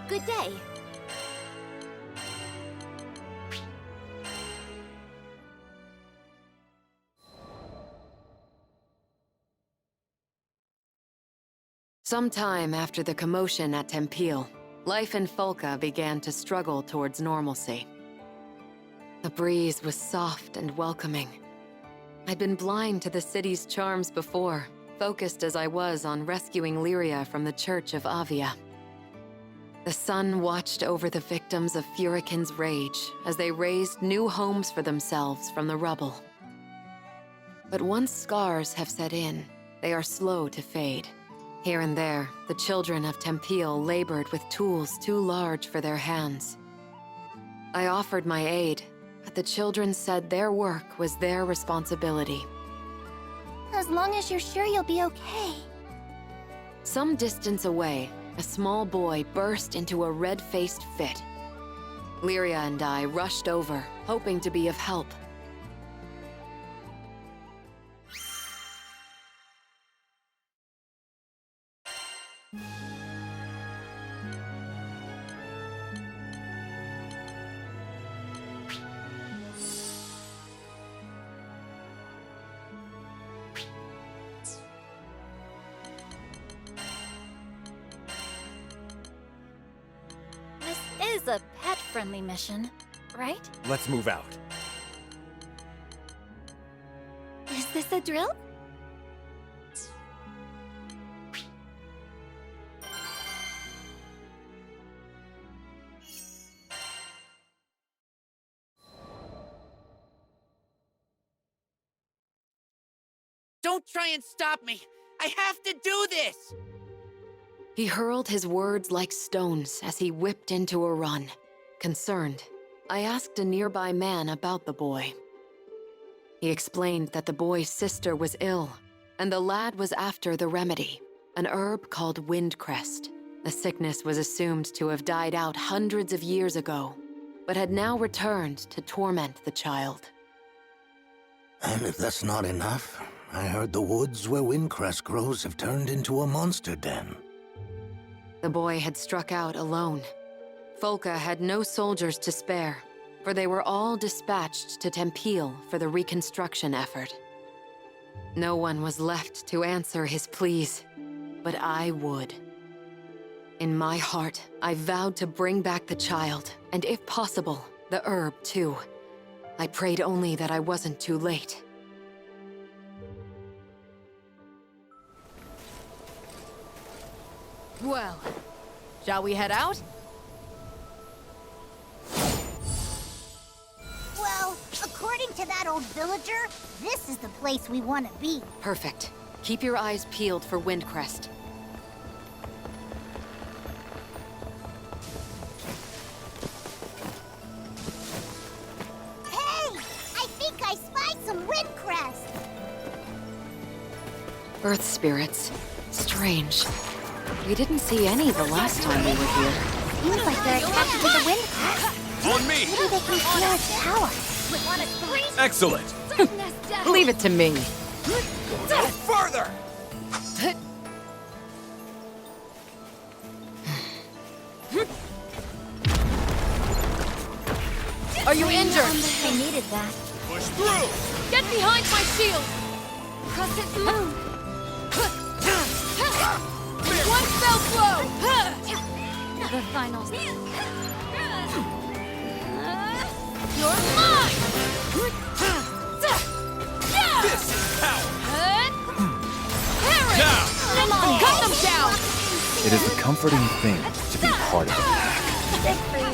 Good day. Sometime after the commotion at Tempeal, life in Folca began to struggle towards normalcy. The breeze was soft and welcoming. I'd been blind to the city's charms before, focused as I was on rescuing Lyria from the Church of Avia. The sun watched over the victims of Furikin's rage as they raised new homes for themselves from the rubble. But once scars have set in, they are slow to fade. Here and there, the children of Tempeal labored with tools too large for their hands. I offered my aid, but the children said their work was their responsibility. As long as you're sure you'll be okay. Some distance away, a small boy burst into a red-faced fit. Lyria and I rushed over, hoping to be of help. This is a pet-friendly mission, right? Let's move out. Is this a drill? Don't try and stop me! I have to do this! He hurled his words like stones as he whipped into a run. Concerned, I asked a nearby man about the boy. He explained that the boy's sister was ill, and the lad was after the remedy, an herb called windcrest. The sickness was assumed to have died out hundreds of years ago, but had now returned to torment the child. And if that's not enough, I heard the woods where windcrest grows have turned into a monster den. The boy had struck out alone. Folca had no soldiers to spare, for they were all dispatched to Tempeal for the reconstruction effort. No one was left to answer his pleas, but I would. In my heart, I vowed to bring back the child, and if possible, the herb too. I prayed only that I wasn't too late. Well, shall we head out? Well, according to that old villager, this is the place we want to be. Perfect. Keep your eyes peeled for Windcrest. Hey! I think I spy some windcrest! Earth spirits. Strange. We didn't see any the last time we were here. Seems like they're attached to the windcrest. On me! Maybe they can feel its power. Excellent! Leave it to me. No further! Are you injured? I needed that. Push through! Get behind my shield! Cross it through. One fell blow! The finals. You're mine! This is power! Ferry! Now! Come on, cut them down! It is a comforting thing to be part of a pack. Good for you.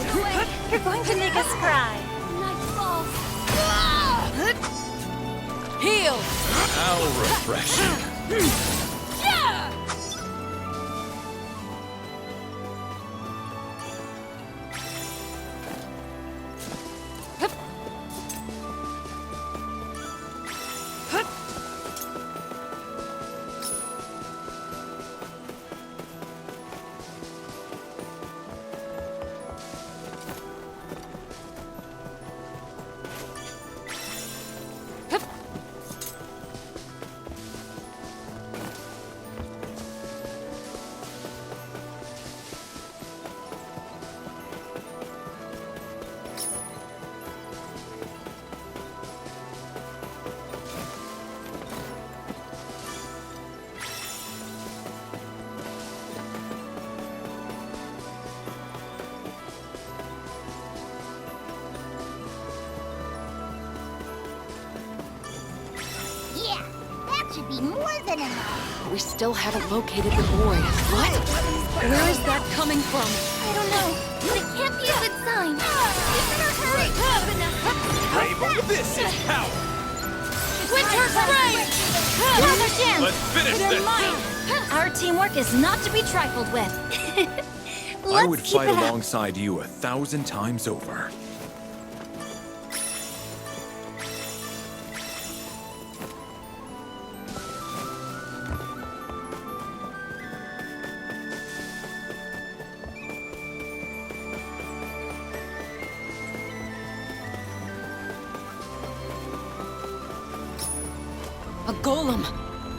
You're going to make us cry. Heal! How refreshing! should be more than enough. We still haven't located the boy. What? Where is that coming from? I don't know, but it can't be a good sign. We better hurry! Rainbow, this is power! Winter's Reign! Now's our chance! Let's finish this! Our teamwork is not to be trifled with. I would fight alongside you 1,000 times over. A golem!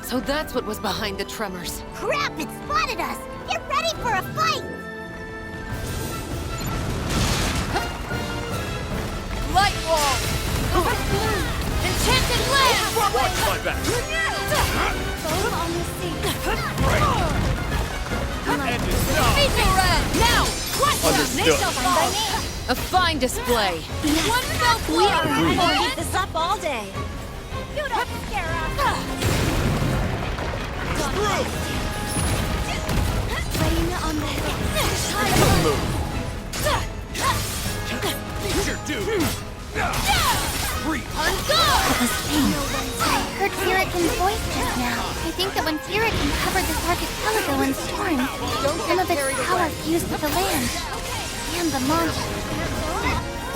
So that's what was behind the tremors. Crap, it spotted us! Get ready for a fight! Light wall! Enchanted land! Watch my back! Both on the scene. And it's done! Meteorite! Now! Understood. A fine display. One fell blow! We are going to keep this up all day. You don't scare us! Through! Rain on the hill. Meet your doom! Breathe! I heard Furikin's voice just now. I think that when Furikin covered this archipelago in storms, some of its power fused with the land. And the monster.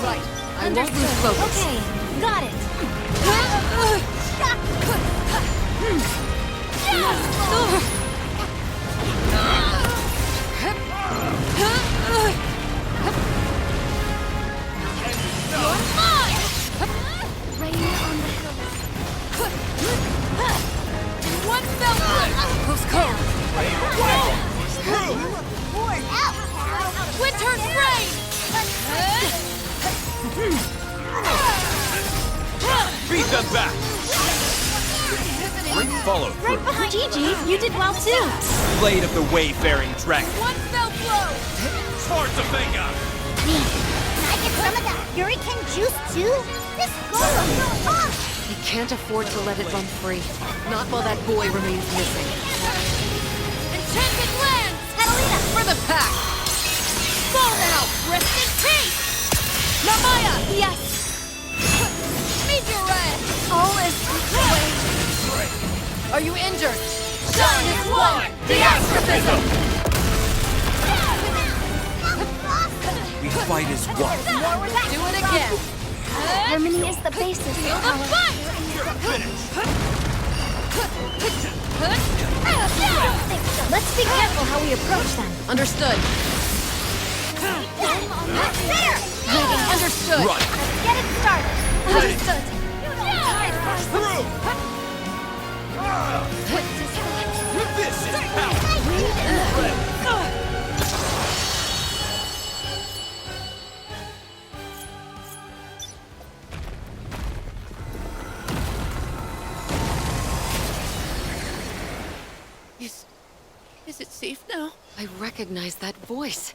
Right. I won't lose focus. Okay, got it. Rain on the hill. One fell blow! Who's cold? Through! Poured out, pal! Winter's Reign! Beat them back! Great follow through! Right behind Gigi, you did well too. Blade of the Wayfaring Dragon! One fell blow! Schwarzenegger! Can I get some of that Hurricane juice too? This golem's so tough! We can't afford to let it run free. Not while that boy remains missing. Enchanted lands! Catalina, for the pack! Fall now! Rest in peace! Namaya! Yes, Meteorite! all is Are you injured? Shine is one! The astrophism! We fight as one. Do it again! harmony is the basis Feel of the our... fight! Let's be careful how we approach them. Understood. There! Understood. Run! Get it started! Understood. Through! This is power! Is it safe now? I recognize that voice.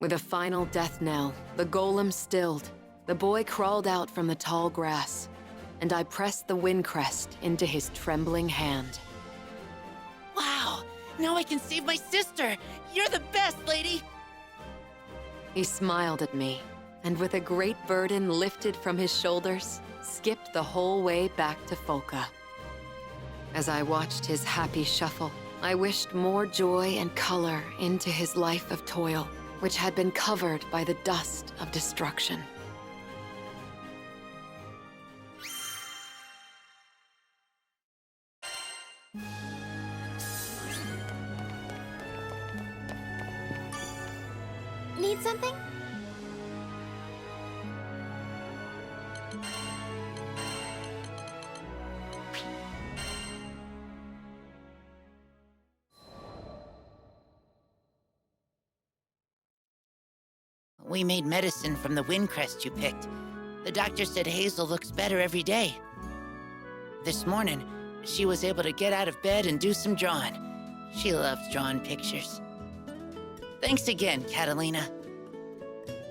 With a final death knell, the golem stilled. The boy crawled out from the tall grass, and I pressed the wind crest into his trembling hand. Wow! Now I can save my sister! You're the best, lady! He smiled at me, and with a great burden lifted from his shoulders, skipped the whole way back to Folka. As I watched his happy shuffle, I wished more joy and color into his life of toil, which had been covered by the dust of destruction. Need something? We made medicine from the windcrest you picked. The doctor said Hazel looks better every day. This morning, she was able to get out of bed and do some drawing. She loves drawing pictures. Thanks again, Catalina.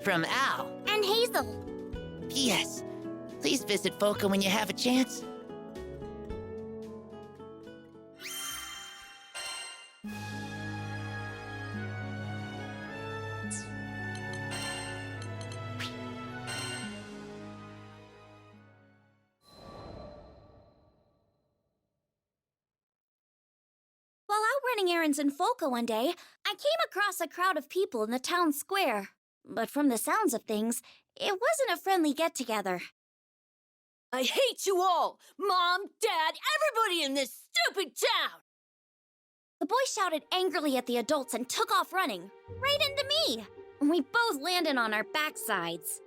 From Al. And Hazel. P.S. Please visit Folka when you have a chance. While out running errands in Folka one day, I came across a crowd of people in the town square. But from the sounds of things, it wasn't a friendly get-together. I hate you all! Mom, Dad, everybody in this stupid town! The boy shouted angrily at the adults and took off running, right into me. We both landed on our backsides.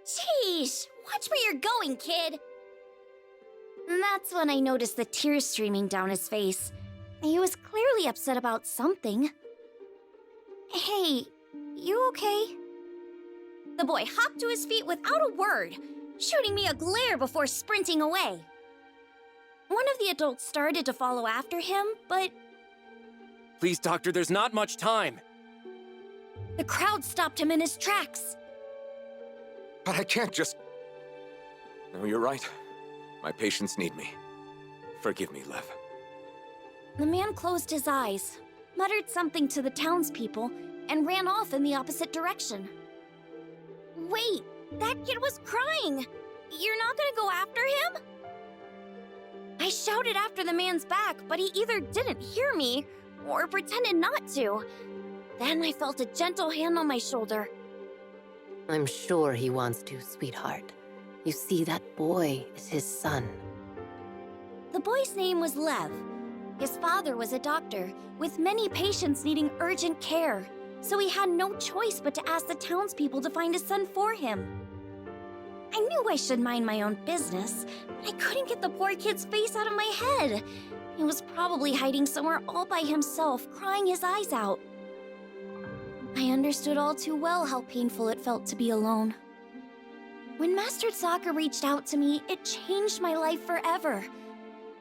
Sheesh, watch where you're going, kid. And that's when I noticed the tears streaming down his face. He was clearly upset about something. Hey, you okay? The boy hopped to his feet without a word, shooting me a glare before sprinting away. One of the adults started to follow after him, but Please, Doctor, there's not much time. the crowd stopped him in his tracks. But I can't just... No, you're right. My patients need me. Forgive me, Lev. The man closed his eyes, muttered something to the townspeople, and ran off in the opposite direction. Wait, that kid was crying! You're not gonna go after him? I shouted after the man's back, but he either didn't hear me, or pretended not to. Then I felt a gentle hand on my shoulder. I'm sure he wants to, sweetheart. You see, that boy is his son. The boy's name was Lev. His father was a doctor, with many patients needing urgent care, so he had no choice but to ask the townspeople to find his son for him. I knew I should mind my own business, but I couldn't get the poor kid's face out of my head. He was probably hiding somewhere all by himself, crying his eyes out. I understood all too well how painful it felt to be alone. When Master Sokka reached out to me, it changed my life forever.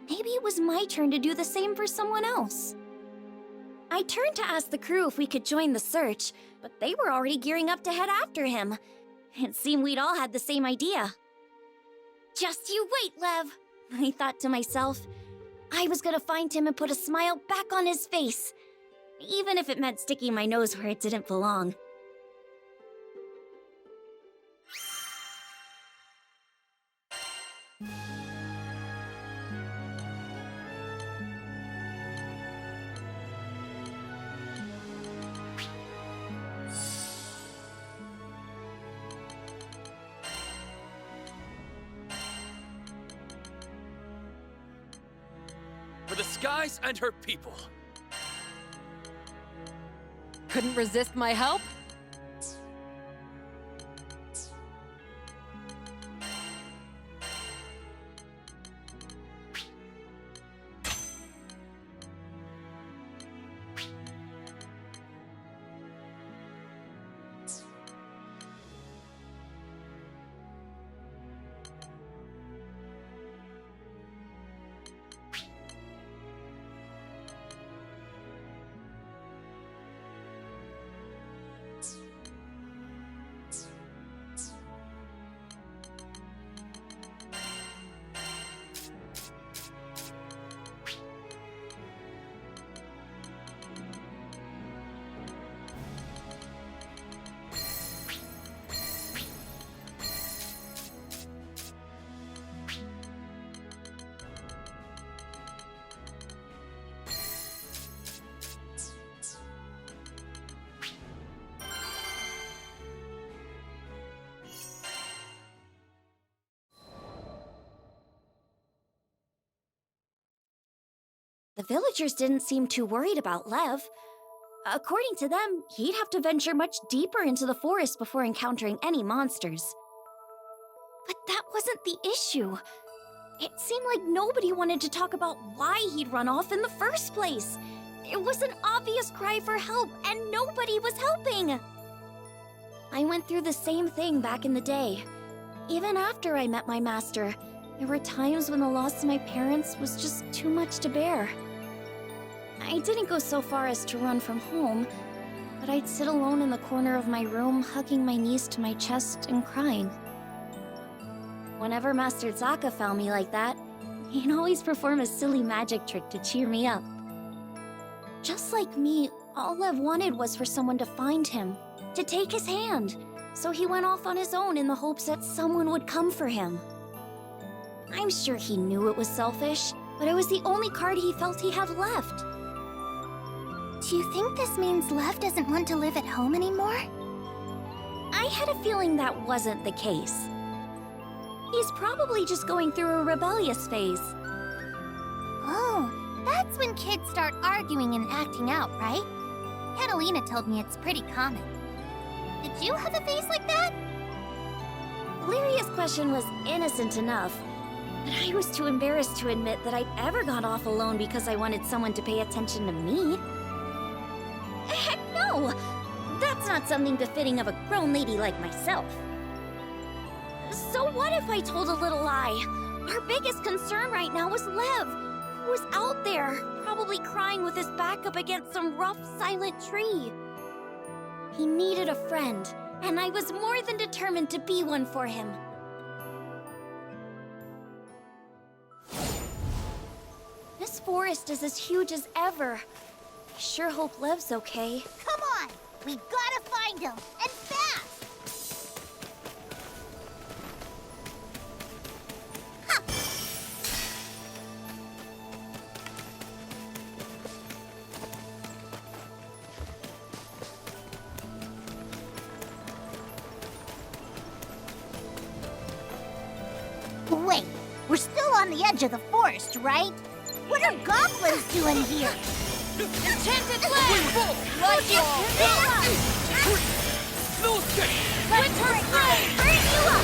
Maybe it was my turn to do the same for someone else. I turned to ask the crew if we could join the search, but they were already gearing up to head after him. It seemed we'd all had the same idea. Just you wait, Lev, I thought to myself. I was gonna find him and put a smile back on his face, even if it meant sticking my nose where it didn't belong. For the skies and her people. Couldn't resist my help? The villagers didn't seem too worried about Lev. According to them, he'd have to venture much deeper into the forest before encountering any monsters. But that wasn't the issue. It seemed like nobody wanted to talk about why he'd run off in the first place. It was an obvious cry for help, and nobody was helping. I went through the same thing back in the day. Even after I met my master, there were times when the loss of my parents was just too much to bear. I didn't go so far as to run from home, but I'd sit alone in the corner of my room, hugging my knees to my chest and crying. Whenever Master Zaka found me like that, he'd always perform a silly magic trick to cheer me up. Just like me, all Lev wanted was for someone to find him, to take his hand, so he went off on his own in the hopes that someone would come for him. I'm sure he knew it was selfish, but it was the only card he felt he had left. Do you think this means Lev doesn't want to live at home anymore? I had a feeling that wasn't the case. He's probably just going through a rebellious phase. Oh, that's when kids start arguing and acting out, right? Catalina told me it's pretty common. Did you have a phase like that? Lyria's question was innocent enough, but I was too embarrassed to admit that I'd ever gone off alone because I wanted someone to pay attention to me. Heck no! That's not something befitting of a grown lady like myself. So what if I told a little lie? Our biggest concern right now was Lev, who was out there, probably crying with his back up against some rough, silent tree. He needed a friend, and I was more than determined to be one for him. This forest is as huge as ever. I sure hope Lev's okay. Come on! We gotta find him, and fast! Wait, we're still on the edge of the forest, right? What are goblins doing here? Enchanted land! Like it! Winter flame! Burn you up!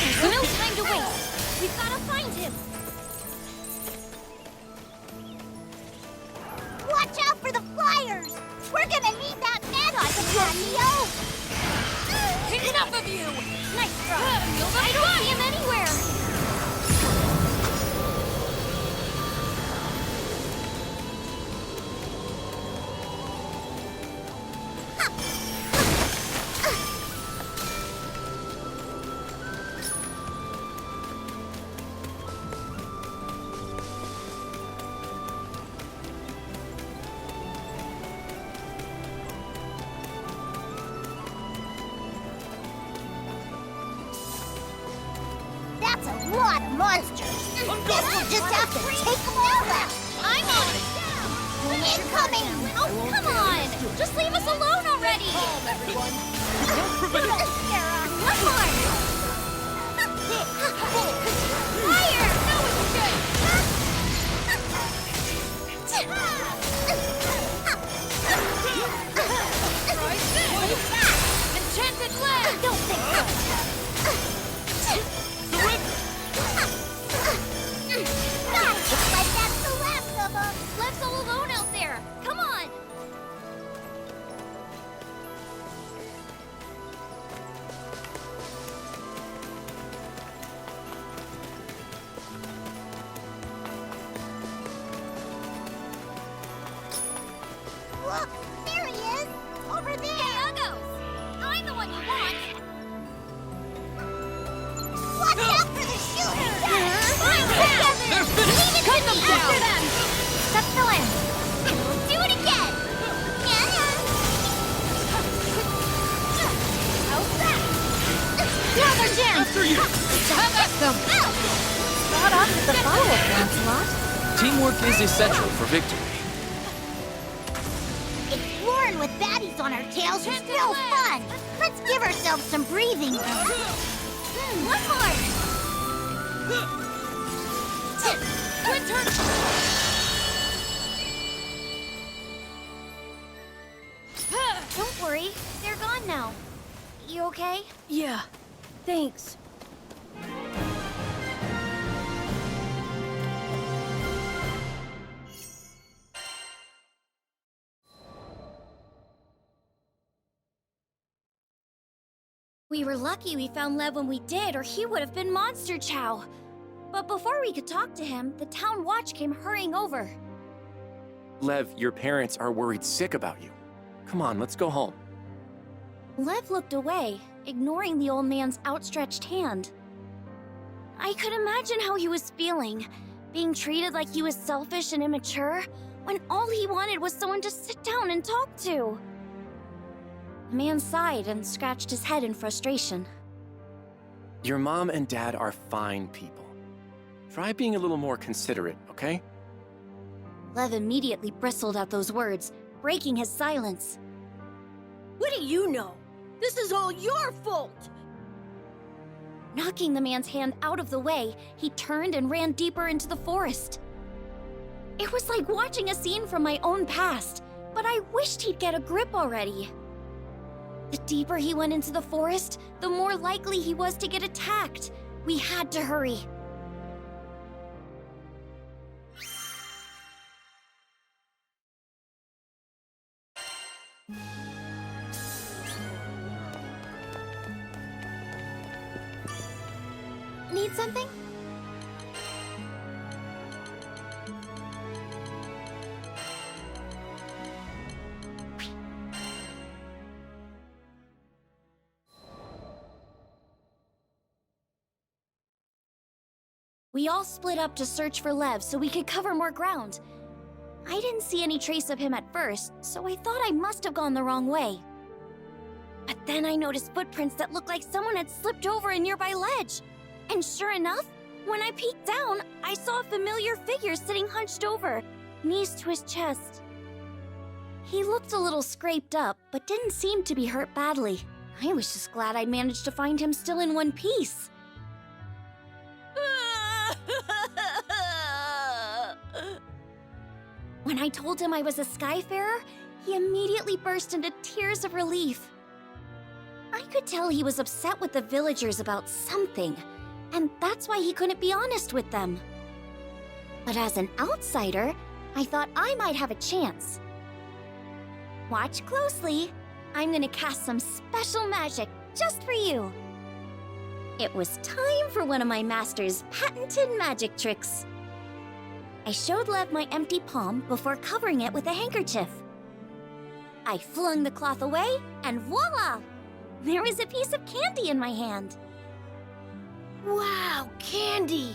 There's no time to waste. We've gotta find him. Watch out for the flyers! We're gonna need that magic, Patio! Enough of you! Nice try. I don't see him anywhere. That's a lot of monsters! Guess we'll just have to take them all out! I'm on it. Incoming! Oh, come on! Just leave us alone already! Don't scare us! Come on! Fire! Now it's okay! Enchanted land! Don't think so! God, looks like that's the last of them! Lev's all alone out there! Come on! Look! There he is! Over there! Hey, Uggos! I'm the one you want! Watch out for the shooters! Fine, They're finished! Cut them down! That's the land! We'll do it again! How's that? Another jam! After you! Have at them! Start off with the follow-up, Lancelot. Teamwork is essential for victory. Exploring with baddies on our tails is real fun! Let's give ourselves some breathing room. One more! Winter! Don't worry, they're gone now. You okay? Yeah, thanks. We were lucky we found Lev when we did, or he would have been Monster Chow. But before we could talk to him, the town watch came hurrying over. Lev, your parents are worried sick about you. Come on, let's go home. Lev looked away, ignoring the old man's outstretched hand. I could imagine how he was feeling, being treated like he was selfish and immature, when all he wanted was someone to sit down and talk to. The man sighed and scratched his head in frustration. Your mom and dad are fine people. Try being a little more considerate, okay? Lev immediately bristled at those words, breaking his silence. What do you know? This is all your fault! Knocking the man's hand out of the way, he turned and ran deeper into the forest. It was like watching a scene from my own past, but I wished he'd get a grip already. The deeper he went into the forest, the more likely he was to get attacked. We had to hurry. Need something? We all split up to search for Lev so we could cover more ground. I didn't see any trace of him at first, so I thought I must have gone the wrong way. But then I noticed footprints that looked like someone had slipped over a nearby ledge. And sure enough, when I peeked down, I saw a familiar figure sitting hunched over, knees to his chest. He looked a little scraped up, but didn't seem to be hurt badly. I was just glad I'd managed to find him still in one piece. When I told him I was a Skyfarer, he immediately burst into tears of relief. I could tell he was upset with the villagers about something, and that's why he couldn't be honest with them. But as an outsider, I thought I might have a chance. Watch closely. I'm gonna cast some special magic just for you. It was time for one of my master's patented magic tricks. I showed Lev my empty palm before covering it with a handkerchief. I flung the cloth away, and voila! There was a piece of candy in my hand. Wow, candy!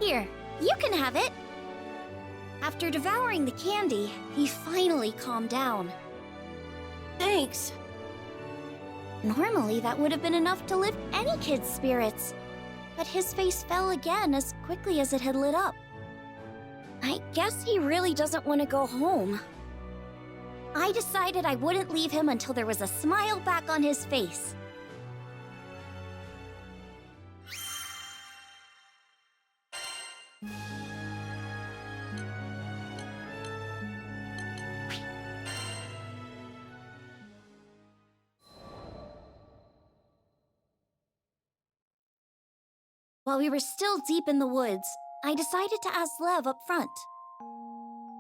Here, you can have it. After devouring the candy, he finally calmed down. Thanks. Normally, that would have been enough to lift any kid's spirits, but his face fell again as quickly as it had lit up. I guess he really doesn't want to go home. I decided I wouldn't leave him until there was a smile back on his face. While we were still deep in the woods, I decided to ask Lev up front.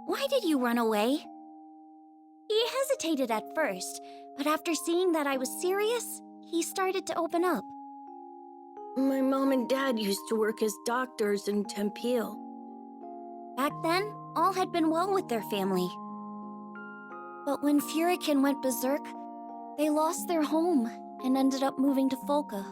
Why did you run away? He hesitated at first, but after seeing that I was serious, he started to open up. My mom and dad used to work as doctors in Tempeal. Back then, all had been well with their family. But when Furikin went berserk, they lost their home and ended up moving to Folka.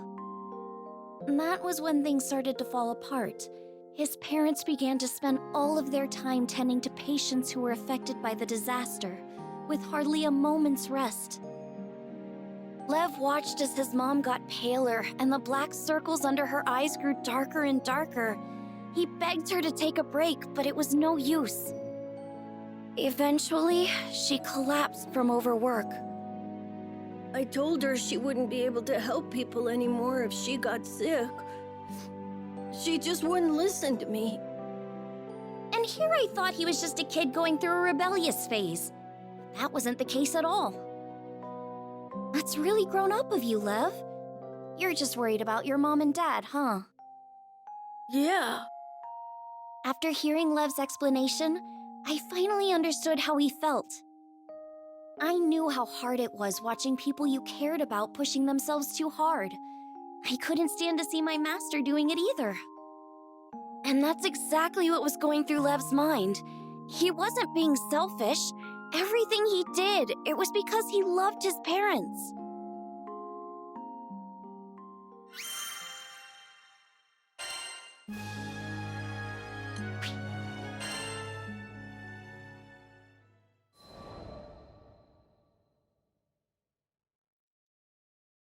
And that was when things started to fall apart. His parents began to spend all of their time tending to patients who were affected by the disaster, with hardly a moment's rest. Lev watched as his mom got paler and the black circles under her eyes grew darker and darker. He begged her to take a break, but it was no use. Eventually, she collapsed from overwork. I told her she wouldn't be able to help people anymore if she got sick. She just wouldn't listen to me. And here I thought he was just a kid going through a rebellious phase. That wasn't the case at all. That's really grown up of you, Lev. You're just worried about your mom and dad, huh? Yeah. After hearing Lev's explanation, I finally understood how he felt. I knew how hard it was watching people you cared about pushing themselves too hard. I couldn't stand to see my master doing it either. And that's exactly what was going through Lev's mind. He wasn't being selfish. Everything he did, it was because he loved his parents.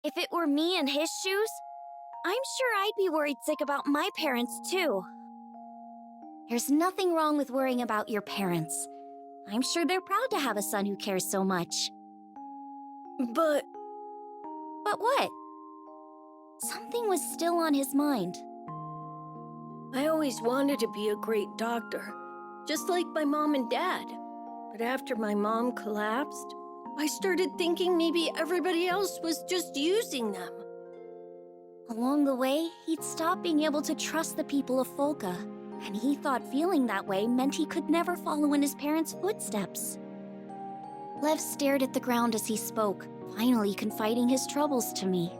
If it were me in his shoes, I'm sure I'd be worried sick about my parents too. There's nothing wrong with worrying about your parents. I'm sure they're proud to have a son who cares so much. But what? Something was still on his mind. I always wanted to be a great doctor, just like my mom and dad. But after my mom collapsed, I started thinking maybe everybody else was just using them. Along the way, he'd stopped being able to trust the people of Folka, and he thought feeling that way meant he could never follow in his parents' footsteps. Lev stared at the ground as he spoke, finally confiding his troubles to me.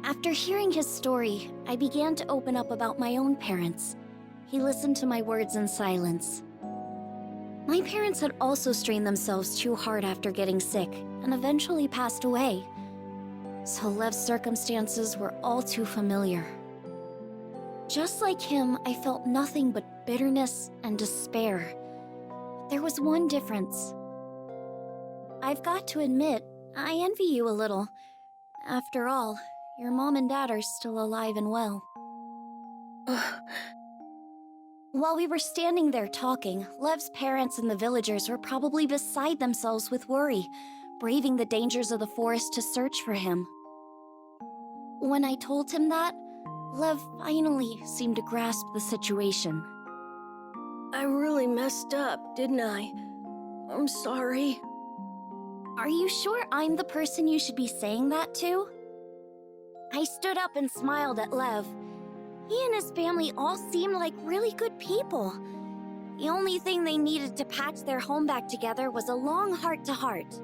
After hearing his story, I began to open up about my own parents. He listened to my words in silence. My parents had also strained themselves too hard after getting sick, and eventually passed away. So Lev's circumstances were all too familiar. Just like him, I felt nothing but bitterness and despair. But there was one difference. I've got to admit, I envy you a little. After all, your mom and dad are still alive and well. While we were standing there talking, Lev's parents and the villagers were probably beside themselves with worry, braving the dangers of the forest to search for him. When I told him that, Lev finally seemed to grasp the situation. I really messed up, didn't I? I'm sorry. Are you sure I'm the person you should be saying that to? I stood up and smiled at Lev. He and his family all seemed like really good people. The only thing they needed to patch their home back together was a long heart-to-heart.